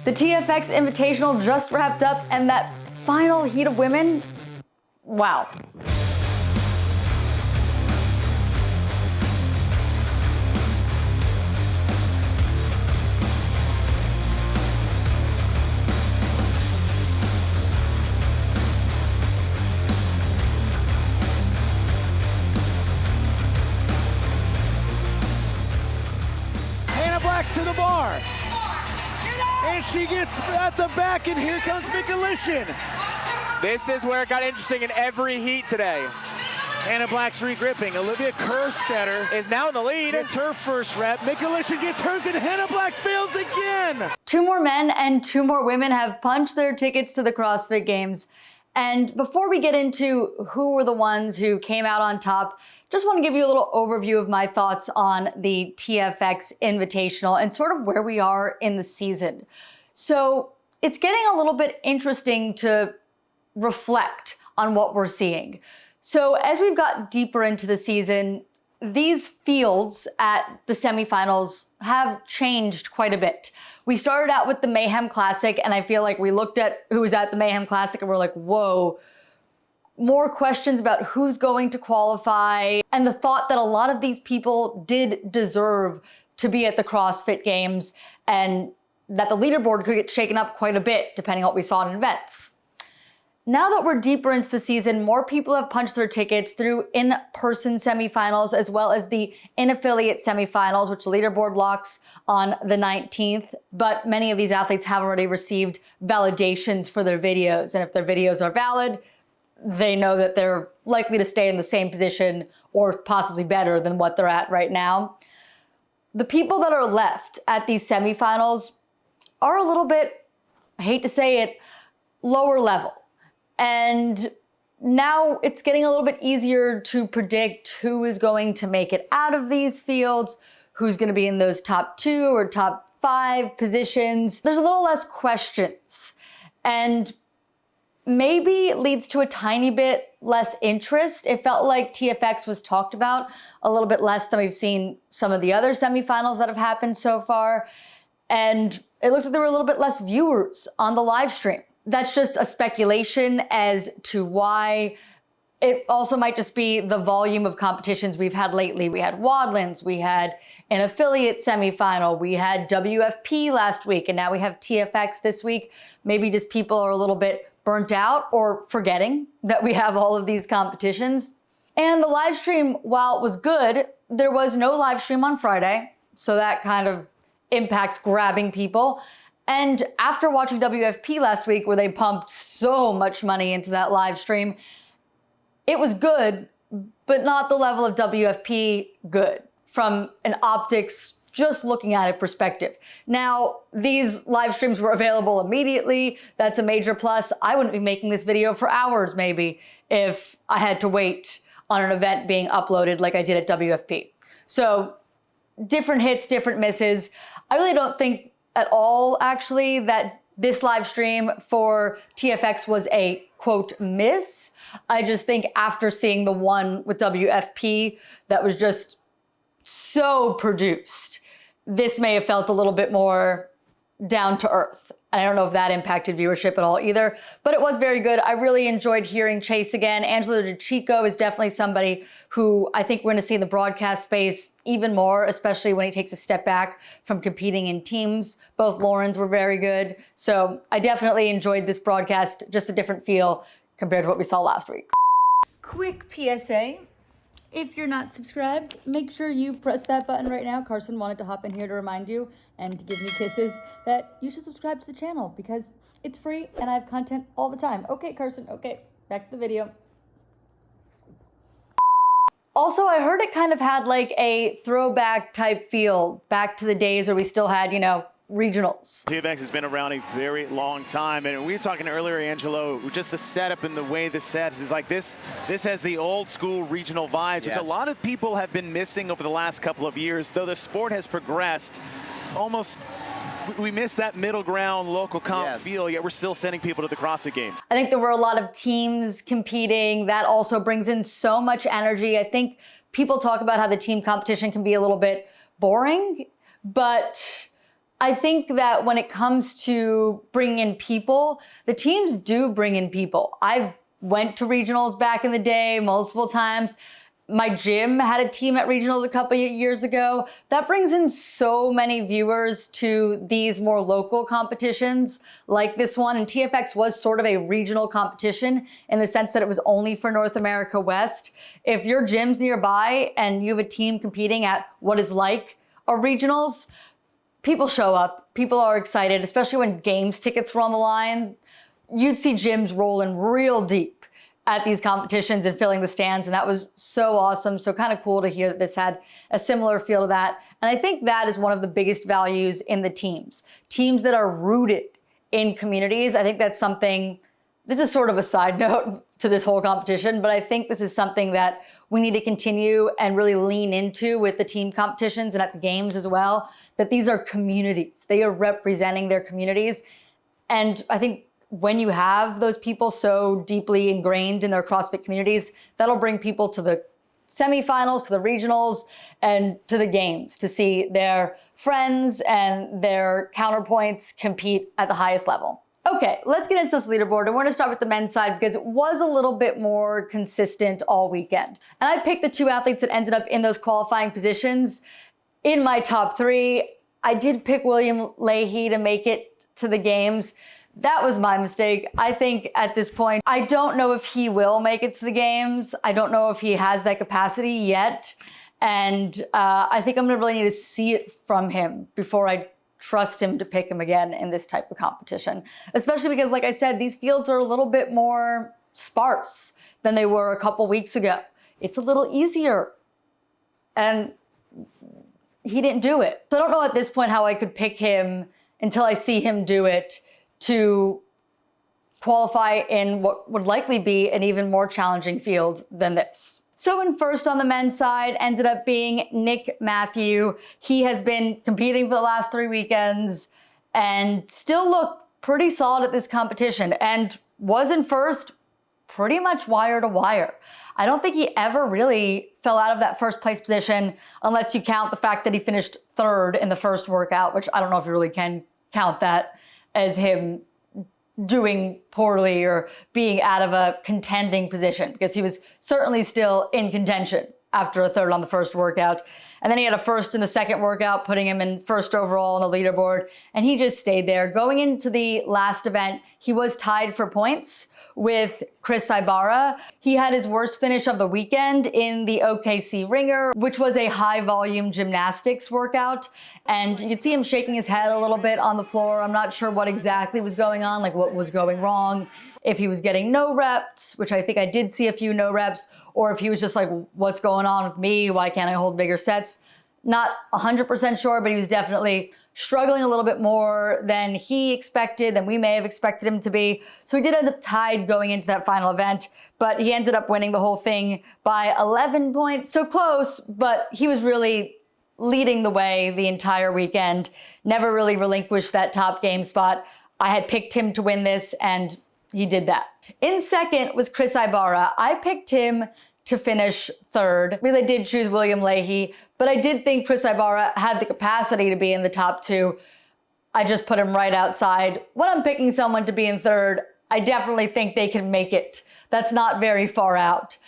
The TFX Invitational just wrapped up, and that final heat of women, wow. To the bar. And she gets at the back, and here comes McAlishan. This is where it got interesting in every heat today. Hannah Black's regripping. Olivia Kerstetter is now in the lead. Gets her first rep. McAlishan gets hers, and Hannah Black fails again. 2 more men and 2 more women have punched their tickets to the CrossFit Games. And before we get into who were the ones who came out on top, just want to give you a little overview of my thoughts on the TFX Invitational and sort of where we are in the season. So it's getting a little bit interesting to reflect on what we're seeing. So as we've got deeper into the season, these fields at the semifinals have changed quite a bit. We started out with the Mayhem Classic, and I feel like we looked at who was at the Mayhem Classic and we're like, whoa, more questions about who's going to qualify, and the thought that a lot of these people did deserve to be at the CrossFit Games, and that the leaderboard could get shaken up quite a bit depending on what we saw in events. Now that we're deeper into the season, more people have punched their tickets through in-person semifinals as well as the in-affiliate semifinals, which the leaderboard locks on the 19th. But many of these athletes have already received validations for their videos. And if their videos are valid, they know that they're likely to stay in the same position or possibly better than what they're at right now. The people that are left at these semifinals are a little bit, I hate to say it, lower level. And now it's getting a little bit easier to predict who is going to make it out of these fields, who's going to be in those top 2 or top 5 positions. There's a little less questions, and maybe it leads to a tiny bit less interest. It felt like TFX was talked about a little bit less than we've seen some of the other semifinals that have happened so far. And it looks like there were a little bit less viewers on the live stream. That's just a speculation as to why. It also might just be the volume of competitions we've had lately. We had Wadlands, we had an affiliate semifinal, we had WFP last week, and now we have TFX this week. Maybe just people are a little bit burnt out or forgetting that we have all of these competitions. And the live stream, while it was good, there was no live stream on Friday, so that kind of impacts grabbing people. And after watching WFP last week, where they pumped so much money into that live stream, it was good, but not the level of WFP good from an optics, just looking at it perspective. Now, these live streams were available immediately. That's a major plus. I wouldn't be making this video for hours maybe if I had to wait on an event being uploaded like I did at WFP. So different hits, different misses. I really don't think at all, actually, that this live stream for TFX was a, quote, miss. I just think after seeing the one with WFP that was just so produced, this may have felt a little bit more down to earth. I don't know if that impacted viewership at all either, but it was very good. I really enjoyed hearing Chase again. Angelo DeChico is definitely somebody who I think we're going to see in the broadcast space even more, especially when he takes a step back from competing in teams. Both Laurens were very good. So I definitely enjoyed this broadcast, just a different feel compared to what we saw last week. Quick PSA. If you're not subscribed, make sure you press that button right now. Carson wanted to hop in here to remind you and to give me kisses that you should subscribe to the channel because it's free and I have content all the time. Okay, Carson, okay, back to the video. Also, I heard it kind of had like a throwback type feel back to the days where we still had, you know, regionals. TFX has been around a very long time, and we were talking earlier, Angelo, just the setup and the way the sets is like this has the old school regional vibes, which a lot of people have been missing over the last couple of years. Though the sport has progressed, almost we miss that middle ground local comp feel, yet we're still sending people to the CrossFit Games. I think there were a lot of teams competing. That also brings in so much energy. I think people talk about how the team competition can be a little bit boring, but I think that when it comes to bringing in people, the teams do bring in people. I've went to regionals back in the day multiple times. My gym had a team at regionals a couple of years ago. That brings in so many viewers to these more local competitions like this one. And TFX was sort of a regional competition in the sense that it was only for North America West. If your gym's nearby and you have a team competing at what is like a regionals, people show up, people are excited, especially when games tickets were on the line. You'd see gyms rolling real deep at these competitions and filling the stands, and that was so awesome. So kind of cool to hear that this had a similar feel to that. And I think that is one of the biggest values in the teams. Teams that are rooted in communities. I think that's something, this is sort of a side note to this whole competition, but I think this is something that we need to continue and really lean into with the team competitions and at the games as well, that these are communities. They are representing their communities. And I think when you have those people so deeply ingrained in their CrossFit communities, that'll bring people to the semifinals, to the regionals, and to the games to see their friends and their counterpoints compete at the highest level. Okay, let's get into this leaderboard, and we're gonna start with the men's side because it was a little bit more consistent all weekend. And I picked the two athletes that ended up in those qualifying positions in my top three. I did pick William Leahy to make it to the games. That was my mistake. I think at this point, I don't know if he will make it to the games. I don't know if he has that capacity yet. And I think I'm gonna really need to see it from him before I trust him to pick him again in this type of competition. Especially because, like I said, these fields are a little bit more sparse than they were a couple weeks ago. It's a little easier. And he didn't do it. So I don't know at this point how I could pick him until I see him do it to qualify in what would likely be an even more challenging field than this. So in first on the men's side ended up being Nick Matthew. He has been competing for the last 3 weekends and still looked pretty solid at this competition and was in first pretty much wire to wire. I don't think he ever really fell out of that first place position unless you count the fact that he finished third in the first workout, which I don't know if you really can count that as him doing poorly or being out of a contending position, because he was certainly still in contention after a third on the first workout. And then he had a first in the second workout, putting him in first overall on the leaderboard, and he just stayed there. Going into the last event, he was tied for points with Chris Ibarra. He had his worst finish of the weekend in the OKC Ringer, which was a high volume gymnastics workout. And you could see him shaking his head a little bit on the floor. I'm not sure what exactly was going on, like what was going wrong. If he was getting no reps, which I think I did see a few no reps, or if he was just like, what's going on with me? Why can't I hold bigger sets? Not 100% sure, but he was definitely struggling a little bit more than he expected, than we may have expected him to be. So he did end up tied going into that final event, but he ended up winning the whole thing by 11 points. So close, but he was really leading the way the entire weekend. Never really relinquished that top game spot. I had picked him to win this, and he did that. In second was Chris Ibarra. I picked him to finish third because I did choose William Leahy, but I did think Chris Ibarra had the capacity to be in the top two. I just put him right outside. When I'm picking someone to be in third, I definitely think they can make it. That's not very far out.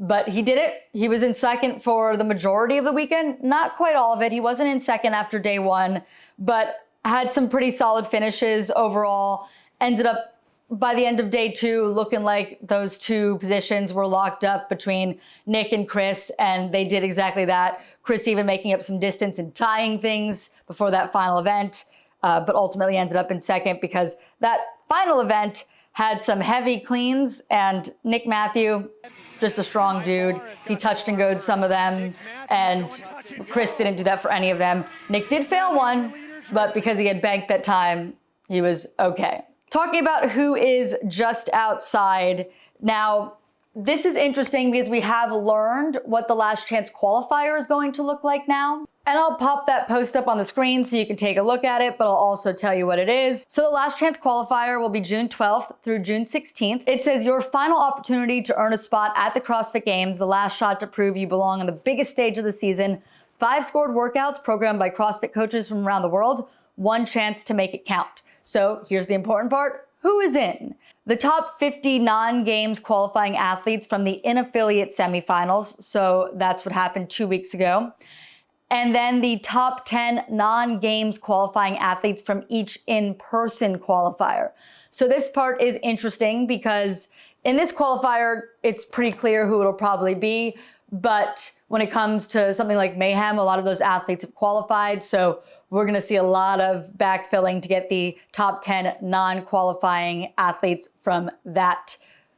But he did it. He was in second for the majority of the weekend. Not quite all of it. He wasn't in second after day one, but had some pretty solid finishes overall. Ended up by the end of day two, looking like those two positions were locked up between Nick and Chris, and they did exactly that. Chris even making up some distance and tying things before that final event, but ultimately ended up in second because that final event had some heavy cleans, and Nick Matthew, just a strong dude. He touched and go'd some of them, and Chris didn't do that for any of them. Nick did fail one, but because he had banked that time, he was okay. Talking about who is just outside. Now, this is interesting because we have learned what the last chance qualifier is going to look like now. And I'll pop that post up on the screen so you can take a look at it, but I'll also tell you what it is. So the last chance qualifier will be June 12th through June 16th. It says your final opportunity to earn a spot at the CrossFit Games, the last shot to prove you belong on the biggest stage of the season. 5 scored workouts programmed by CrossFit coaches from around the world. one chance to make it count. So here's the important part. Who is in? The top 50 non-games qualifying athletes from the in-affiliate semifinals. So that's what happened 2 weeks ago. And then the top 10 non-games qualifying athletes from each in-person qualifier. So this part is interesting because in this qualifier, it's pretty clear who it'll probably be. But when it comes to something like Mayhem, a lot of those athletes have qualified. So we're going to see a lot of backfilling to get the top 10 non-qualifying athletes from that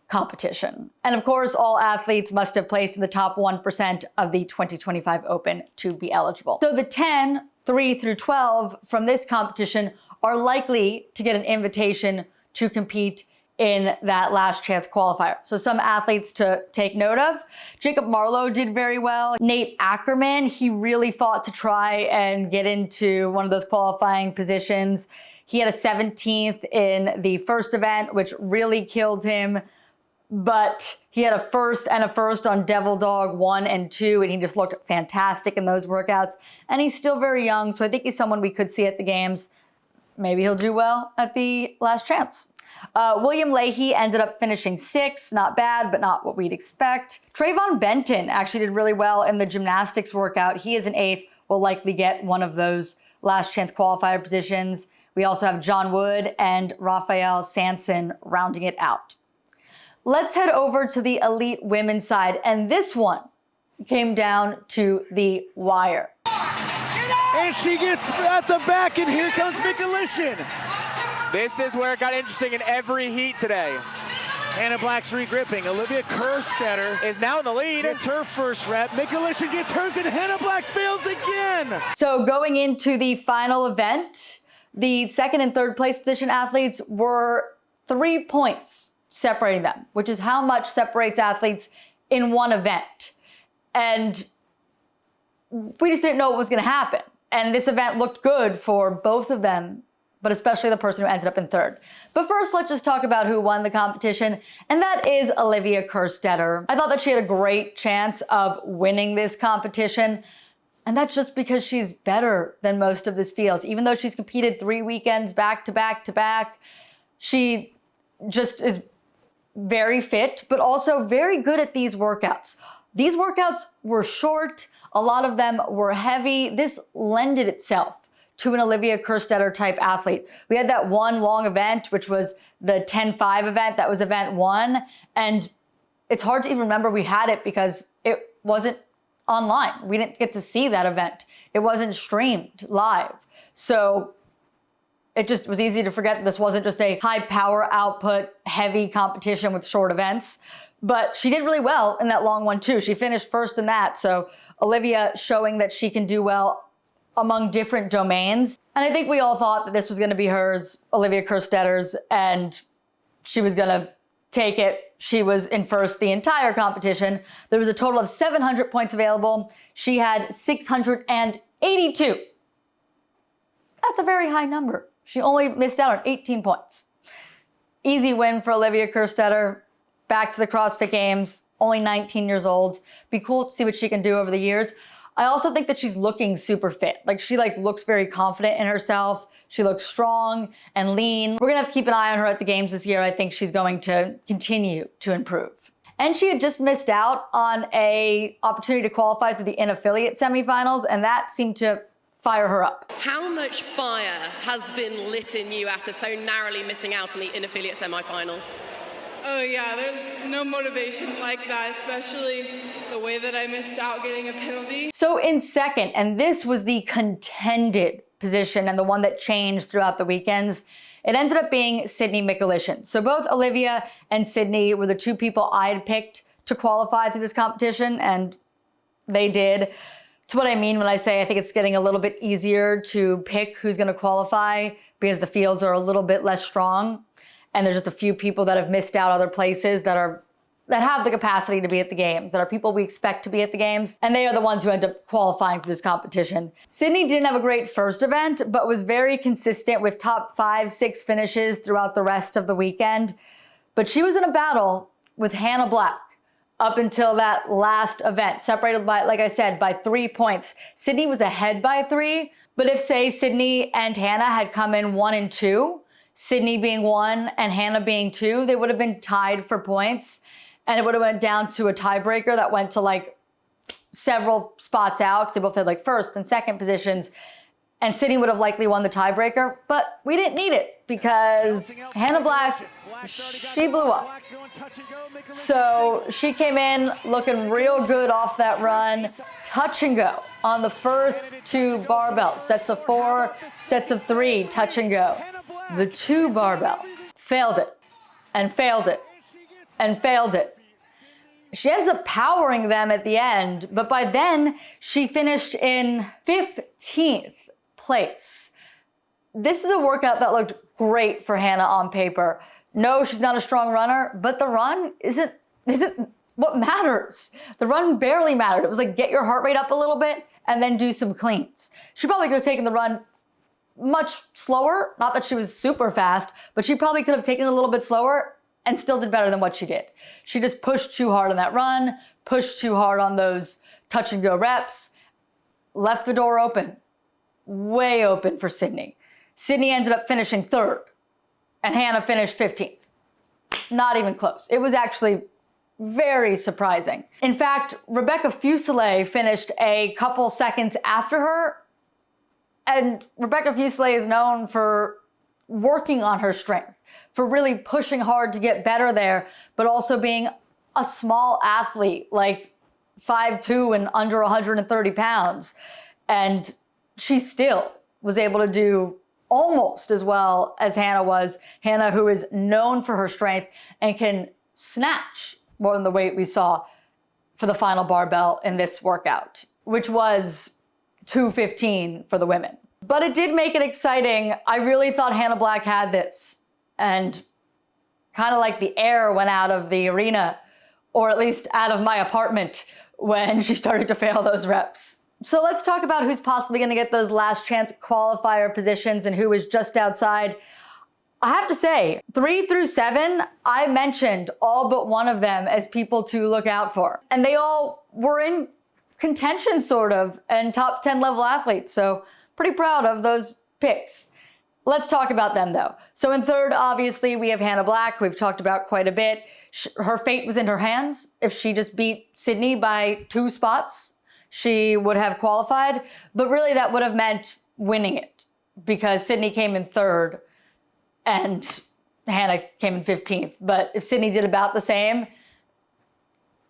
competition. And of course, all athletes must have placed in the top 1% of the 2025 Open to be eligible. So the 10, 3 through 12 from this competition are likely to get an invitation to compete in that last chance qualifier. So some athletes to take note of. Jacob Marlowe did very well. Nate Ackerman, he really fought to try and get into one of those qualifying positions. He had a 17th in the first event, which really killed him. But he had a first on Devil Dog 1 and 2, and he just looked fantastic in those workouts. And he's still very young, so I think he's someone we could see at the games. Maybe he'll do well at the last chance. William Leahy ended up finishing 6th, not bad, but not what we'd expect. Trayvon Benton actually did really well in the gymnastics workout. He is an 8th, will likely get one of those last chance qualifier positions. We also have John Wood and Raphael Sanson rounding it out. Let's head over to the elite women's side, and this one came down to the wire. And she gets at the back, and here comes Mikulishin. This is where it got interesting in every heat today. Hannah Black's regripping. Olivia Kerstetter Is now in the lead. gets her first rep. Mikulishin gets hers, and Hannah Black fails again. So going into the final event, the second and third place position athletes were 3 points separating them, which is how much separates athletes in one event. And we just didn't know what was going to happen. And this event looked good for both of them, but especially the person who ended up in third. But first, let's just talk about who won the competition, and that is Olivia Kerstetter. I thought that she had a great chance of winning this competition, and that's just because she's better than most of this field. Even though she's competed 3 weekends back to back to back, she just is very fit, but also very good at these workouts. These workouts were short, a lot of them were heavy. This lended itself to an Olivia Kerstetter type athlete. We had that one long event, which was the 10-5 event. That was event 1. And it's hard to even remember we had it because it wasn't online. We didn't get to see that event. It wasn't streamed live. So it just was easy to forget that this wasn't just a high power output, heavy competition with short events. But she did really well in that long one too. She finished first in that. So Olivia showing that she can do well among different domains. And I think we all thought that this was going to be hers, Olivia Kerstetter's, and she was going to take it. She was in first the entire competition. There was a total of 700 points available. She had 682. That's a very high number. She only missed out on 18 points. Easy win for Olivia Kerstetter. Back to the CrossFit Games, only 19 years old. Be cool to see what she can do over the years. I also think that she's looking super fit. Like she looks very confident in herself. She looks strong and lean. We're gonna have to keep an eye on her at the games this year. I think she's going to continue to improve. And she had just missed out on an opportunity to qualify through the in-affiliate semifinals, and that seemed to fire her up. How much fire has been lit in you after so narrowly missing out on the in-affiliate semifinals? Oh yeah, there's no motivation like that, especially the way that I missed out getting a penalty. So in second, and this was the contended position and the one that changed throughout the weekends, it ended up being Sydney Mikulishin. So both Olivia and Sydney were the 2 people I had picked to qualify through this competition, and they did. It's what I mean when I say I think it's getting a little bit easier to pick who's going to qualify because the fields are a little bit less strong. And there's just a few people that have missed out other places that have the capacity to be at the games, that are people we expect to be at the games, and they are the ones who end up qualifying for this competition. Sydney didn't have a great first event, but was very consistent with top 5, 6 finishes throughout the rest of the weekend. But she was in a battle with Hannah Black up until that last event, separated by, like I said, by 3 points. Sydney was ahead by 3, But if, say, Sydney and Hannah had come in 1 and 2, Sydney being 1 and Hannah being 2, they would have been tied for points. And it would have went down to a tiebreaker that went to like several spots out because they both had like first and second positions. And Sydney would have likely won the tiebreaker, but we didn't need it because Hannah Black, she blew up. So she came in looking real good off that run. Touch and go on the first 2 barbells. Sets of 4, sets of 3, touch and go. The 2 barbell, failed it, and failed it, and failed it. She ends up powering them at the end, but by then she finished in 15th place. This is a workout that looked great for Hannah on paper. No, she's not a strong runner, but the run isn't what matters. The run barely mattered. It was like, get your heart rate up a little bit and then do some cleans. She probably could have taken the run much slower. Not that she was super fast, but she probably could have taken it a little bit slower and still did better than what she did. She just pushed too hard on that run, pushed too hard on those touch and go reps, left the door open, way open for Sydney. Sydney ended up finishing 3rd and Hannah finished 15th. Not even close. It was actually very surprising. In fact, Rebecca Fuselier finished a couple seconds after her. And Rebecca Fuselier is known for working on her strength, for really pushing hard to get better there, but also being a small athlete, like 5'2" and under 130 pounds. And she still was able to do almost as well as Hannah was. Hannah, who is known for her strength and can snatch more than the weight we saw for the final barbell in this workout, which was 215 for the women. But it did make it exciting. I really thought Hannah Black had this, and kind of like the air went out of the arena, or at least out of my apartment when she started to fail those reps. So let's talk about who's possibly going to get those last chance qualifier positions and who is just outside. I have to say, 3 through 7, I mentioned all but one of them as people to look out for. And they all were in contention, sort of, and top 10 level athletes. So pretty proud of those picks. Let's talk about them, though. So in 3rd, obviously, we have Hannah Black, who we've talked about quite a bit. Her fate was in her hands. If she just beat Sydney by 2 spots, she would have qualified. But really, that would have meant winning it because Sydney came in 3rd and Hannah came in 15th. But if Sydney did about the same,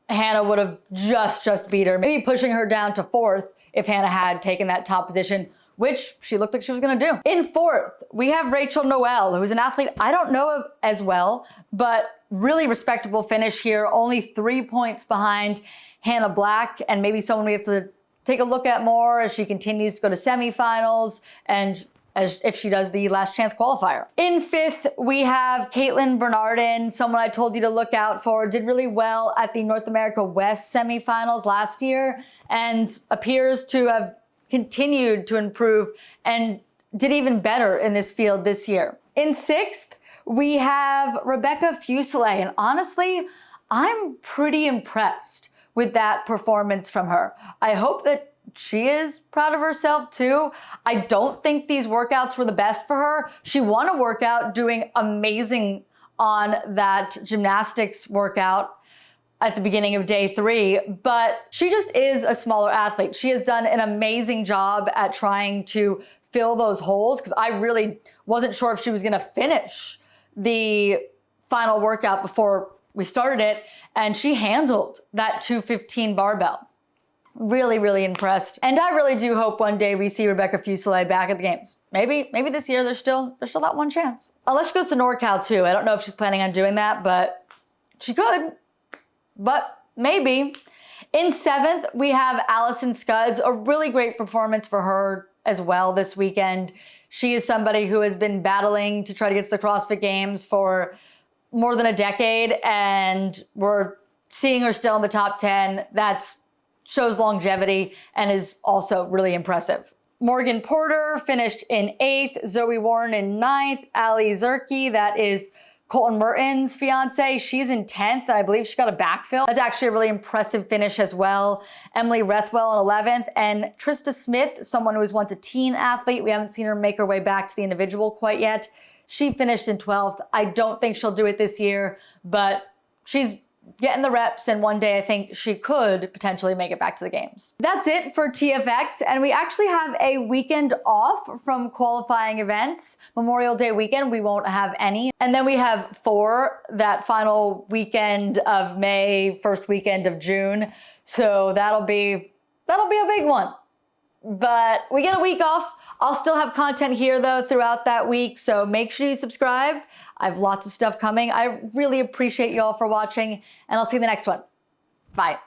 Hannah would have just beat her, maybe pushing her down to 4th if Hannah had taken that top position, which she looked like she was going to do. In 4th, we have Rachel Noel, who's an athlete I don't know of as well, but really respectable finish here, only 3 points behind Hannah Black, and maybe someone we have to take a look at more as she continues to go to semifinals and as if she does the last chance qualifier. In 5th, we have Caitlin Bernardin, someone I told you to look out for, did really well at the North America West semifinals last year and appears to have continued to improve and did even better in this field this year. In 6th, we have Rebecca Fuselier, and honestly, I'm pretty impressed with that performance from her. I hope that she is proud of herself too. I don't think these workouts were the best for her. She won a workout doing amazing on that gymnastics workout at the beginning of day 3, but she just is a smaller athlete. She has done an amazing job at trying to fill those holes because I really wasn't sure if she was gonna finish the final workout before we started it, and she handled that 215 barbell. Really impressed. And I really do hope one day we see Rebecca Fuselier back at the games. Maybe this year there's still that one chance. Unless she goes to NorCal too. I don't know if she's planning on doing that, but she could. But maybe. In 7th, we have Allison Scudds, a really great performance for her as well this weekend. She is somebody who has been battling to try to get to the CrossFit Games for more than a decade, and we're seeing her still in the top 10. That shows longevity and is also really impressive. Morgan Porter finished in 8th, Zoe Warren in 9th, Ali Zerke, that is Colton Mertens' fiance, she's in 10th. I believe she got a backfill. That's actually a really impressive finish as well. Emily Rethwell in 11th. And Trista Smith, someone who was once a teen athlete. We haven't seen her make her way back to the individual quite yet. She finished in 12th. I don't think she'll do it this year, but she's getting the reps, and one day I think she could potentially make it back to the games. That's it for TFX, and we actually have a weekend off from qualifying events. Memorial Day weekend, we won't have any. And then we have 4 that final weekend of May, first weekend of June. So that'll be a big one. But we get a week off. I'll still have content here though throughout that week, so make sure you subscribe. I have lots of stuff coming. I really appreciate you all for watching, and I'll see you in the next one. Bye.